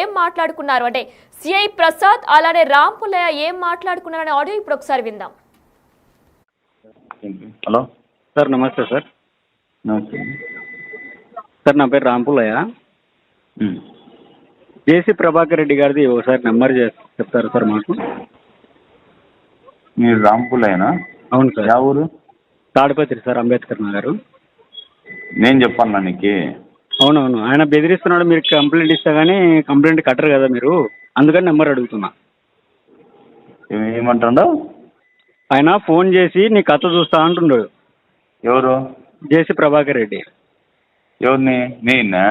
ఏం మాట్లాడుకున్నారు అంటే సిఐ ప్రసాద్ అలానే రామ్ పుల్లయ్య ఏం మాట్లాడుకున్నారనే ఆడియో ఇప్పుడు ఒకసారి విందాం. హలో సార్ నమస్తే సార్. నమస్తే సార్ నా పేరు రామ్ పుల్లయ్య. జేసీ ప్రభాకర్ రెడ్డి గారిది ఒకసారి నెంబర్ చెప్తారు సార్ మాకు? మీరు రాంపులేనా? అవును సార్. యా ఊరు? తాడిపత్రి సార్, అంబేద్కర్ నగర్. నేను చెప్పాను నీకు. అవునవును, ఆయన బెదిరిస్తున్నాడు, మీరు కంప్లైంట్ ఇస్తా కానీ కంప్లైంట్ కట్టరు కదా మీరు, అందుకని నెంబర్ అడుగుతున్నా. ఏమంటాడు ఆయన? ఫోన్ చేసి నీ కథ చూస్తా అంటున్నాడు. ఎవరు? జేసీ ప్రభాకర్ రెడ్డి. ఎవరిని? నేనా?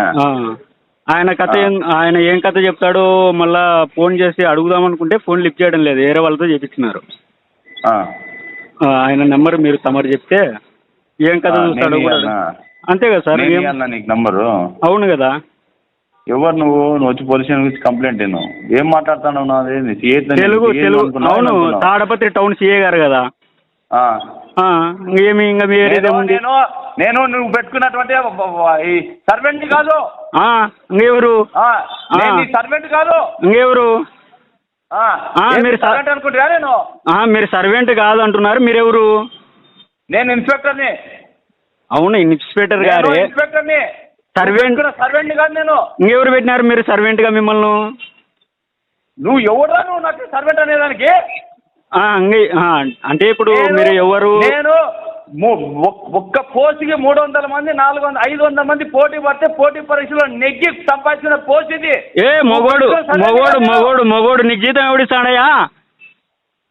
ఆయన కథ ఆయన ఏం కథ చెప్తాడో మళ్ళా ఫోన్ చేసి అడుగుదాం అనుకుంటే ఫోన్ లిఫ్ట్ చేయడం లేదు, వేరే వాళ్ళతో చేపించినారు. ఆయన నెంబర్ మీరు తమరు చెప్తే ఏం కథ చూస్తాడో కూడా. అంతే కదా సార్? నీకు నంబరు? అవును కదా. ఎవరు నువ్వు? వచ్చి పోలీస్ స్టేషన్ గురించి కంప్లైంట్ ఏం మాట్లాడుతున్నావు? తెలుగు తెలుగు. అవును, తాడపత్రి టౌన్ సిఏ గారు కదా. ఏమి ఇంకా వేరేదేముంది? నేను నువ్వు పెట్టుకున్నటువంటి సర్వెంట్ కాదు. ఇంకెవరు? సర్వెంట్ కాదు. ఇంకెవరు? మీరు సర్వెంట్ అనుకుంటా? మీరు సర్వెంట్ కాదు అంటున్నారు, మీరెవరు? నేను ఇన్స్పెక్టర్ని. అవును, ఇన్స్పెక్టర్ గారు. ఇన్స్పెక్టర్ని. సర్వెంట్ కాదు నేను. ఇంకెవరు పెట్టినారు మీరు సర్వెంట్ గా మిమ్మల్ని? నువ్వు ఎవరా? నువ్వు నాకు సర్వెంట్ అనేదానికి? అంటే ఇప్పుడు మీరు ఎవరు? నేను ఒక్క పోస్ట్కి 300 మంది 400 500 మంది పోటీ పడితే పోటీ పరీక్షలో నెగ్గి సంపాదించిన పోస్ట్ ఇది. మొగోడు నీకు జీతం ఎవడిస్తాడయ్యా?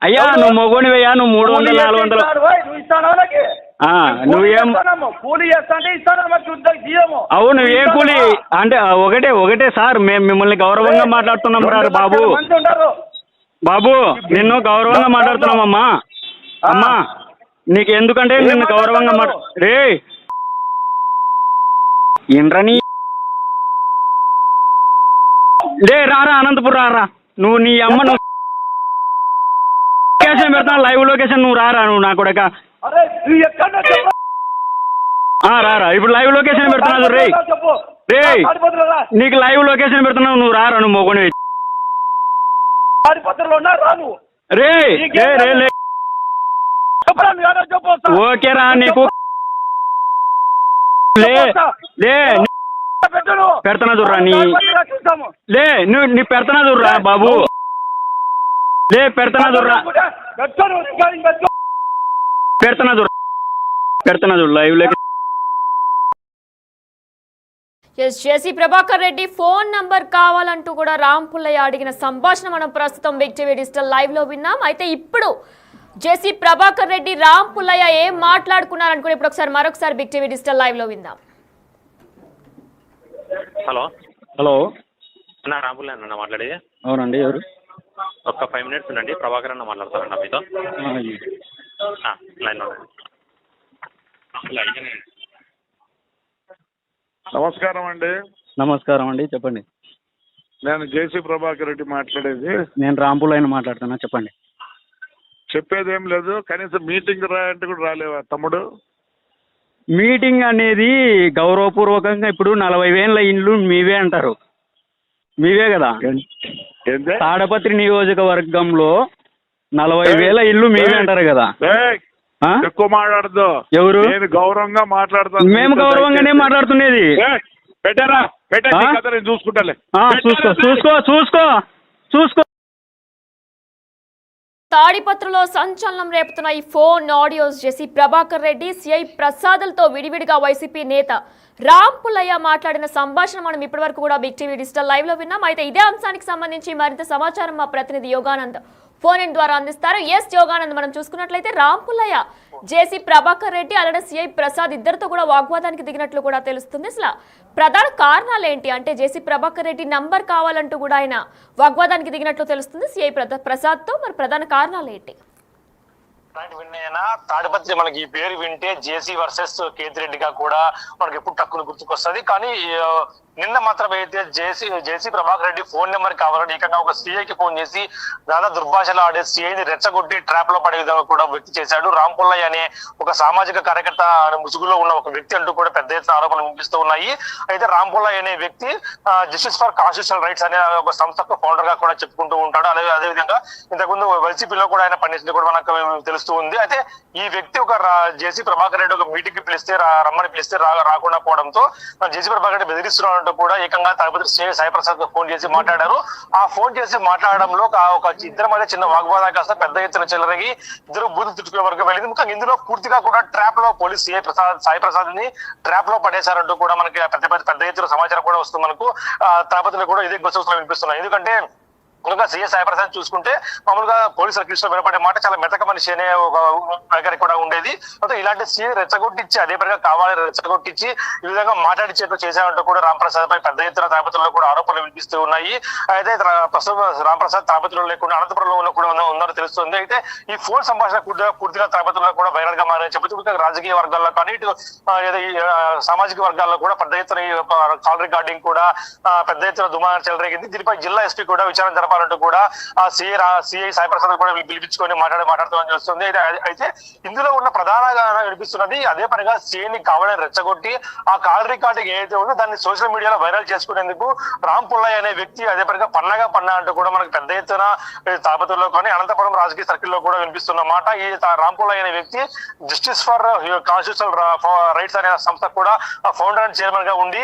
అయ్యా నువ్వు మొగోనివయ్యా, నువ్వు 300 400 నువ్వు ఇస్తాను. నువ్వేం కూలీ చేస్తా అంటే ఇస్తాను. అవును, ఏ కూలీ అంటే ఒకటే సార్, మేము మిమ్మల్ని గౌరవంగా మాట్లాడుతున్నాం రా బాబు. బాబు నిన్ను గౌరవంగా మాట్లాడుతున్నామమ్మా. అమ్మా నీకు ఎందుకంటే నిన్ను గౌరవంగా రే ఇంద్రని రే రారా అనంతపురం రారా. నువ్వు నీ అమ్మ నువ్వు లొకేషన్ పెడతావు, లైవ్ లొకేషన్. నువ్వు రారా, నువ్వు నా కూడా రారా. ఇప్పుడు లైవ్ లొకేషన్ పెడుతున్నావు రే. రే నీకు లైవ్ లొకేషన్ పెడుతున్నావు, నువ్వు రారా. నువ్వు మొగని రే రే ఓకేరా. నీకు పెడతానా చూడరా నీ నీ పెడతానా చూడరా బాబు. పెడతానా చూడరా, పెడతానా చూడు లైవ్ లో. జేసీ ప్రభాకర్ రెడ్డి ఫోన్ నంబర్ కావాలంటూ కూడా రామ్ పుల్లయ్య అడిగిన సంభాషణ మనం ప్రస్తుతం బిగ్ టీవీ డిజిటల్ లైవ్ లో విన్నాం. అయితే ఇప్పుడు జేసీ ప్రభాకర్ రెడ్డి రామ్ పుల్లయ్య ఏం మాట్లాడుకున్నారనుకుని ఇప్పుడు మరొకసారి బిగ్ టీవీ డిజిటల్ లైవ్ లో విందాం. హలో హలో అన్న, రామ్ పుల్లయ్య అన్న మాట్లాడేది? అవునండి. ఎవరు? ఒక్క 5 minutes ఉండండి, ప్రభాకర్ అన్న మాట్లాడతారన్న మీతో. లైన్లో నమస్కారం అండి. నమస్కారం అండి, చెప్పండి. నేను జేసీ ప్రభాకర్ రెడ్డి మాట్లాడేది. నేను రామ్ పుల్లయ్యని మాట్లాడుతున్నా, చెప్పండి. చెప్పేదేం లేదు, కనీసం మీటింగ్ రాయంటే కూడా రాలేవా తమ్ముడు? మీటింగ్ అనేది గౌరవపూర్వకంగా ఇప్పుడు 40,000 ఇండ్లు మీవే అంటారు, మీవే కదా. తాడపత్రి నియోజకవర్గంలో 40,000 ఇల్లు మీవే అంటారు కదా. ఎక్కువ మాట్లాడద్దు. ఎవరు? నేను గౌరవంగా మాట్లాడుతాను. మేము గౌరవంగానే మాట్లాడుతున్నది. పెట్టారా? నేను చూసుకుంటాలే. చూసుకో. తాడిపత్రిలో సంచలనం రేపుతున్న ఈ ఫోన్ ఆడియోస్ జేసీ ప్రభాకర్ రెడ్డి, సిఐ ప్రసాద్లతో విడివిడిగా వైసీపీ నేత రామ్ పుల్లయ్య మాట్లాడిన సంభాషణ మనం ఇప్పటివరకు కూడా బిగ్ టీవీ డిజిటల్ లైవ్ లో విన్నాం. అయితే ఇదే అంశానికి సంబంధించి మరింత సమాచారం మా ప్రతినిధి యోగానంద్ ఫోన్ ఇన్ ద్వారా అందిస్తారు. యోగానంద్, మనం చూసుకున్నట్లయితే రామ్ పుల్లయ్య, జేసీ ప్రభాకర్ రెడ్డి అలానే సిఐ ప్రసాద్ ఇద్దరితో కూడా వాగ్వాదానికి దిగినట్లు కూడా తెలుస్తుంది. అసలు ప్రధాన కారణాలు ఏంటి అంటే జేసీ ప్రభాకర్ రెడ్డి నంబర్ కావాలంటూ కూడా ఆయన వాగ్వాదానికి దిగినట్లు తెలుస్తుంది సిఐ ప్రసాద్ తో. మరి ప్రధాన కారణాలు ఏంటి? తాడిపత్రి మనకి ఈ పేరు వింటే జేసీ వర్సెస్ కేతిరెడ్డిగా కూడా మనకి ఎప్పుడు టక్కును గుర్తుకొస్తుంది. కానీ నిన్న మాత్రం అయితే జేసీ ప్రభాకర్ రెడ్డి ఫోన్ నెంబర్ కావాలని ఏకంగా ఒక సీఐకి ఫోన్ చేసి దాదాపు దుర్భాషలు ఆడే సీఐని రెచ్చగొట్టి ట్రాప్ లో పడే విధంగా కూడా వ్యక్తి చేశాడు. రామ్ పుల్లయ్య అనే ఒక సామాజిక కార్యకర్త ముసుగులో ఉన్న ఒక వ్యక్తి అంటూ కూడా పెద్ద ఎత్తున ఆరోపణలు వినిపిస్తూ ఉన్నాయి. అయితే రామ్ పుల్లయ్య అనే వ్యక్తి జస్టిస్ ఫర్ కాన్స్టిట్యూషనల్ రైట్స్ అనే ఒక సంస్థకు ఫౌండర్ గా కూడా చెప్పుకుంటూ ఉంటాడు. అదేవిధంగా ఇంతకుముందు వైసీపీలో కూడా ఆయన పనిచేసింది కూడా మనకు తెలుస్తూ ఉంది. అయితే ఈ వ్యక్తి ఒక జేసీ ప్రభాకర్ రెడ్డి ఒక మీటింగ్ కి పిలిస్తే రమ్మని పిలిస్తే రాకుండా పోవడంతో జేసీ ప్రభాకర్ రెడ్డి బెదిరిస్తున్నాడంటూ కూడా ఏకంగా తిరుపతి సాయిప్రసాద్ ఫోన్ చేసి మాట్లాడారు. ఆ ఫోన్ చేసి మాట్లాడడంలో ఒక ఇద్దరి మధ్య చిన్న వాగ్వాదం కాస్త పెద్ద ఎత్తున చెలరగి ఇద్దరు బూతులు తిట్టుకునే వరకు వెళ్ళింది. ముఖ్యంగా ఇందులో పూర్తిగా కూడా ట్రాప్ లో పోలీస్ సాయిప్రసాద్ ని ట్రాప్ లో పడేశారంటూ కూడా మనకి పెద్ద ఎత్తున సమాచారం కూడా వస్తుంది. మనకు తిరుపతిలో కూడా ఇదే గుసగుసలు వినిపిస్తున్నాయి. ఎందుకంటే ముందుగా సీఎస్ సాయిప్రసాద్ చూసుకుంటే మామూలుగా పోలీసుల కృష్ణ వినపడే మాట చాలా మెతక మనిషి అనే ఒక వైఖరి కూడా ఉండేది. అయితే ఇలాంటి సీఏ రెచ్చగొట్టించి అదే పనిగా కావాలి రెచ్చగొట్టించి ఈ విధంగా మాట్లాడించేట్లు చేశామంటూ కూడా రాంప్రసాద్ పై పెద్ద ఎత్తున తాపత్రుల్లో కూడా ఆరోపణలు వినిపిస్తూ ఉన్నాయి. అయితే ప్రస్తుతం రాంప్రసాద్ తాపత్రులు లేకుండా అనంతపురంలో ఉన్న కూడా ఉన్నారో తెలుస్తుంది. అయితే ఈ ఫోన్ సంభాషణ పూర్తిగా తాపత్రుల్లో కూడా వైరల్ గా మారని చెప్పచ్చు. రాజకీయ వర్గాల్లో కానీ ఇటు సామాజిక వర్గాల్లో కూడా పెద్ద ఎత్తున కాల్ రికార్డింగ్ కూడా పెద్ద ఎత్తున దుమారం చెలరేగింది. దీనిపై జిల్లా ఎస్పీ కూడా విచారణ జరపాలంటూ కూడా సిఐ సాయిప్రసాద్ కూడా పిలిపించుకొని మాట్లాడుతామని తెలుస్తుంది. అయితే ఇందులో ఉన్న ప్రధానంగా వినిపిస్తున్నది అదే పనిగా సిఐని కావాలని రెచ్చగొట్టి ఆ కాల్ రికార్డింగ్ ఏదైతే ఉందో దాన్ని సోషల్ మీడియాలో వైరల్ చేసుకునేందుకు రామ్ పుల్లయ్య అనే వ్యక్తి అదే పనిగా పన్నా అంటూ కూడా మనకు పెద్ద ఎత్తున తాపతుల్లో కానీ అనంతపురం రాజకీయ సర్కిల్లో కూడా వినిపిస్తున్న మాట. ఈ రామ్ పుల్లయ్య అనే వ్యక్తి జస్టిస్ ఫర్ కాన్స్టిట్యూషనల్ రైట్స్ అనే సంస్థ కూడా ఫౌండర్ అండ్ చైర్మన్ గా ఉండి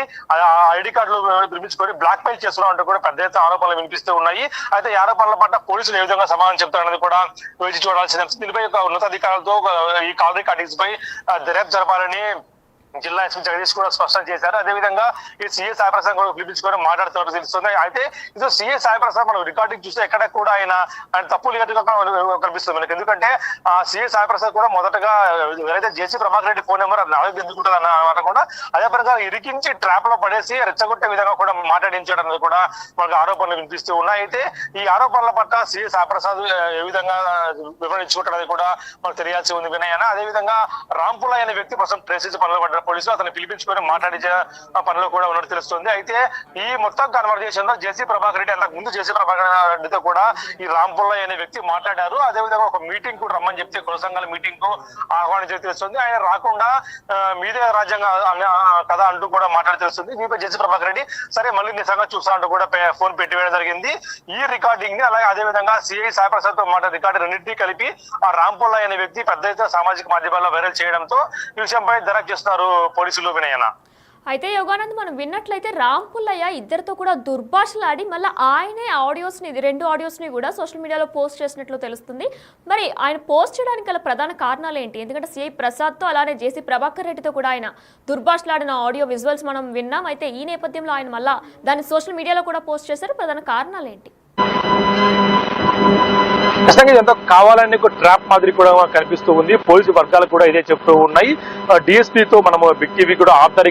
ఐడి కార్డులు నిర్మించుకొని బ్లాక్ మెయిల్ చేస్తున్నాం అంటూ కూడా పెద్ద ఎత్తున ఆరోపణలు వినిపిస్తూ ఉన్నాయి. అయితే ఈ ఆరోపణల పట్ల పోలీసులు ఏ విధంగా సమాధానం చెప్తారనేది కూడా వేచి చూడాల్సింది. దీనిపై ఒక ఉన్నతాధికారులతో ఈ కాల్ రికార్డింగ్స్ పై దర్యాప్తు జరపాలని జిల్లా ఎస్పీ జగదీష్ కూడా స్పష్టం చేశారు. అదేవిధంగా ఈ సీఎస్ సాయిప్రసాద్ కూడా పిలిపించుకొని మాట్లాడుతున్నట్టు తెలుస్తుంది. అయితే ఇది సీఎస్ సాయిప్రసాద్ మనం రికార్డింగ్ చూస్తే ఎక్కడ కూడా ఆయన తప్పు లేదుగా కనిపిస్తుంది మనకి. ఎందుకంటే ఆ సీఎస్ సాయిప్రసాద్ కూడా మొదటగా ఎవరైతే జేసీ ప్రభాకర్ రెడ్డి ఫోన్ నెంబర్ నాలుగు ఎందుకుంటుంది అనకుండా అదే పరంగా ఇరికించి ట్రాప్ లో పడేసి రెచ్చగొట్టే విధంగా కూడా మాట్లాడించడం అనేది కూడా మనకు ఆరోపణలు వినిపిస్తూ ఉన్నాయి. అయితే ఈ ఆరోపణల పట్ల సీఎస్ సాయిప్రసాద్ ఏ విధంగా వివరించుకుంటారు అనేది కూడా మనకు తెలియాల్సి ఉంది వినయన. అదేవిధంగా రామ్ పుల్లయ్య అనే వ్యక్తి కోసం ట్రేసెస్ పనులు పడ్డారు. పోలీసులు అతను పిలిపించుకొని మాట్లాడించే పనిలో కూడా ఉన్నట్టు తెలుస్తుంది. అయితే ఈ మొత్తం కన్వర్జేషన్ లో జేసీ ప్రభాకర్ రెడ్డి అంతకు ముందు జేసీ ప్రభాకర్ రెడ్డితో కూడా ఈ రామ్ పుల్లయ్య అనే వ్యక్తి మాట్లాడారు. అదేవిధంగా ఒక మీటింగ్ కూడా రమ్మని చెప్తే కుల సంఘాల మీటింగ్ కు ఆహ్వానించి తెలుస్తుంది. ఆయన రాకుండా మీదే రాజ్యాంగ కథ అంటూ కూడా మాట్లాడి తెలుస్తుంది. దీనిపై జేసీ ప్రభాకర్ రెడ్డి సరే మళ్ళీ నిజంగా చూస్తా అంటూ కూడా ఫోన్ పెట్టివేయడం జరిగింది. ఈ రికార్డింగ్ ని అలాగే అదేవిధంగా సిఐ సాయిప్రసాద్ తో మాట రికార్డు రెండింటినీ కలిపి ఆ రామ్ పుల్లయ్య అనే వ్యక్తి పెద్ద ఎత్తున సామాజిక మాధ్యమాల్లో వైరల్ చేయడంతో ఈ విషయంపై దర్యాప్తు చేస్తున్నారు పోలీసులు వినయన. అయితే యోగానంద్ మనం విన్నట్లయితే రామ్ పుల్లయ్య ఇద్దరితో కూడా దుర్భాషలాడి మళ్ళీ ఆయనే రెండు ఆడియోస్ని కూడా సోషల్ మీడియాలో పోస్ట్ చేసినట్లు తెలుస్తుంది. మరి ఆయన పోస్ట్ చేయడానికి గల ప్రధాన కారణాలు ఏంటి? ఎందుకంటే సిఐ ప్రసాద్తో అలానే జేసీ ప్రభాకర్ రెడ్డితో కూడా ఆయన దుర్భాషలాడిన ఆడియో విజువల్స్ మనం విన్నాం. అయితే ఈ నేపథ్యంలో ఆయన మళ్ళీ దాన్ని సోషల్ మీడియాలో కూడా పోస్ట్ చేశారు. ప్రధాన కారణాలు ఏంటి? ఖచ్చితంగా ఇదంతా కావాలని ట్రాప్ మాదిరి కూడా కనిపిస్తూ ఉంది. పోలీసు వర్గాలు కూడా ఇదే చెప్తూ ఉన్నాయి. డిఎస్పీతో మనము బిగ్ టీవీ కూడా ఆఫ్